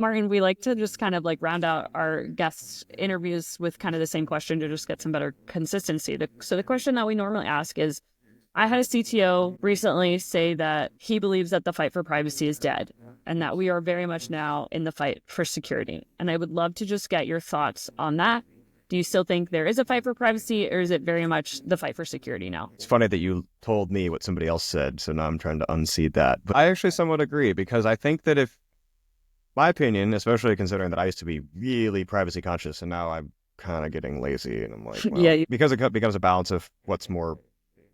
Martin, we like to just kind of like round out our guest interviews with kind of the same question to just get some better consistency. So the question that we normally ask is, I had a CTO recently say that he believes that the fight for privacy is dead and that we are very much now in the fight for security. And I would love to just get your thoughts on that. Do you still think there is a fight for privacy, or is it very much the fight for security now? It's funny that you told me what somebody else said, so now I'm trying to unseat that. But I actually somewhat agree, because I think that if, my opinion, especially considering that I used to be really privacy conscious and now I'm kind of getting lazy, and I'm like, well, Yeah. because it becomes a balance of what's more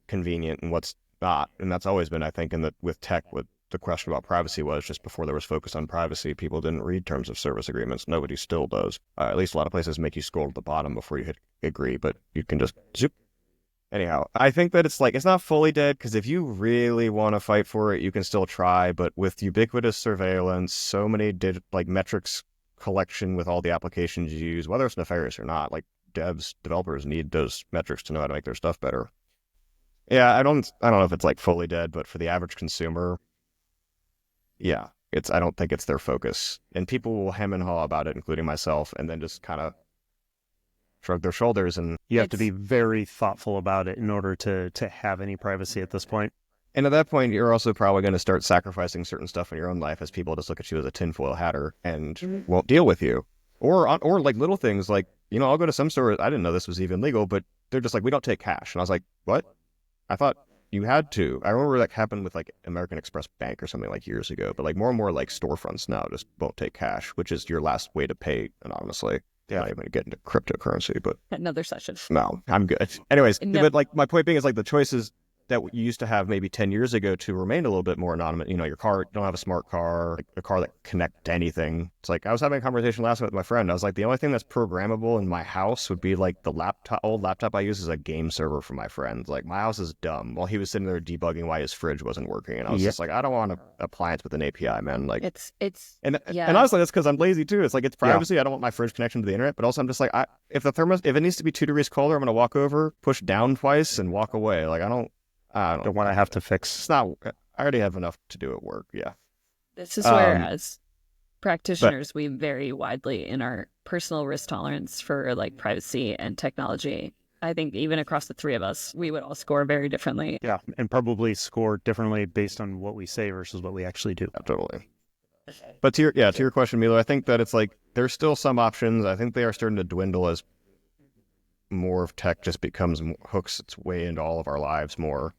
convenient and what's not. And that's always been, I think, with tech, what the question about privacy was, just before there was focus on privacy, people didn't read terms of service agreements. Nobody still does. At least a lot of places make you scroll to the bottom before you hit agree, but you can just zoop. Anyhow, I think that it's not fully dead, because if you really want to fight for it, you can still try. But with ubiquitous surveillance, so many metrics collection with all the applications you use, whether it's nefarious or not, like developers need those metrics to know how to make their stuff better. Yeah, I don't know if it's like fully dead, but for the average consumer, yeah, I don't think it's their focus. And people will hem and haw about it, including myself, and then just kind of shrug their shoulders. And you have to be very thoughtful about it in order to have any privacy at this point. And at that point, you're also probably going to start sacrificing certain stuff in your own life, as people just look at you as a tinfoil hatter and won't deal with you. Or like little things like, I'll go to some store, I didn't know this was even legal, but they're just like, we don't take cash. And I was like, what? I thought you had to. I remember that happened with like American Express Bank or something like years ago, but like more and more like storefronts now just won't take cash, which is your last way to pay anonymously. Yeah. I'm not even going to get into cryptocurrency, but Another session. No, I'm good. Anyways, No. But like my point being is, like, the choices that you used to have maybe 10 years ago to remain a little bit more anonymous. Your car, you don't have a smart car, like a car that connect to anything. It's like, I was having a conversation last night with my friend. I was like, the only thing that's programmable in my house would be like the old laptop I use as a game server for my friends. Like, my house is dumb. While he was sitting there debugging why his fridge wasn't working. And I was just like, I don't want an appliance with an API, man. Like, and honestly, that's because I'm lazy too. It's like, it's privacy. Yeah. I don't want my fridge connection to the internet, but also I'm just like, if it needs to be 2 degrees colder, I'm going to walk over, push down twice and walk away. Like, I don't want to have to fix. It's not. I already have enough to do at work. Yeah. This is where, as practitioners, we vary widely in our personal risk tolerance for like privacy and technology. I think even across the three of us, we would all score very differently. Yeah, and probably score differently based on what we say versus what we actually do. Yeah, totally. But to your question, Milo, I think that it's like there's still some options. I think they are starting to dwindle as more of tech just hooks its way into all of our lives more.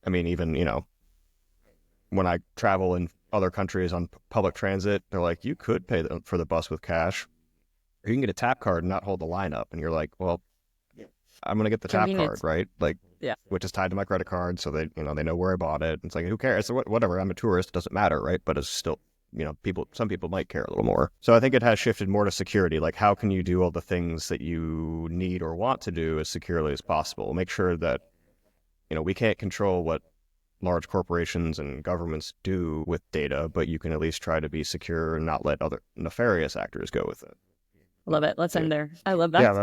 I mean, even, when I travel in other countries on public transit, they're like, you could pay for the bus with cash, or you can get a tap card and not hold the line up. And you're like, well, I'm going to get the tap card, right? Like, yeah, which is tied to my credit card. So they know where I bought it. It's like, who cares? So whatever, I'm a tourist, it doesn't matter, right? But it's still, some people might care a little more. So I think it has shifted more to security. Like, how can you do all the things that you need or want to do as securely as possible? Make sure that, we can't control what large corporations and governments do with data, but you can at least try to be secure and not let other nefarious actors go with it. Love it. Let's end there. I love that. Yeah,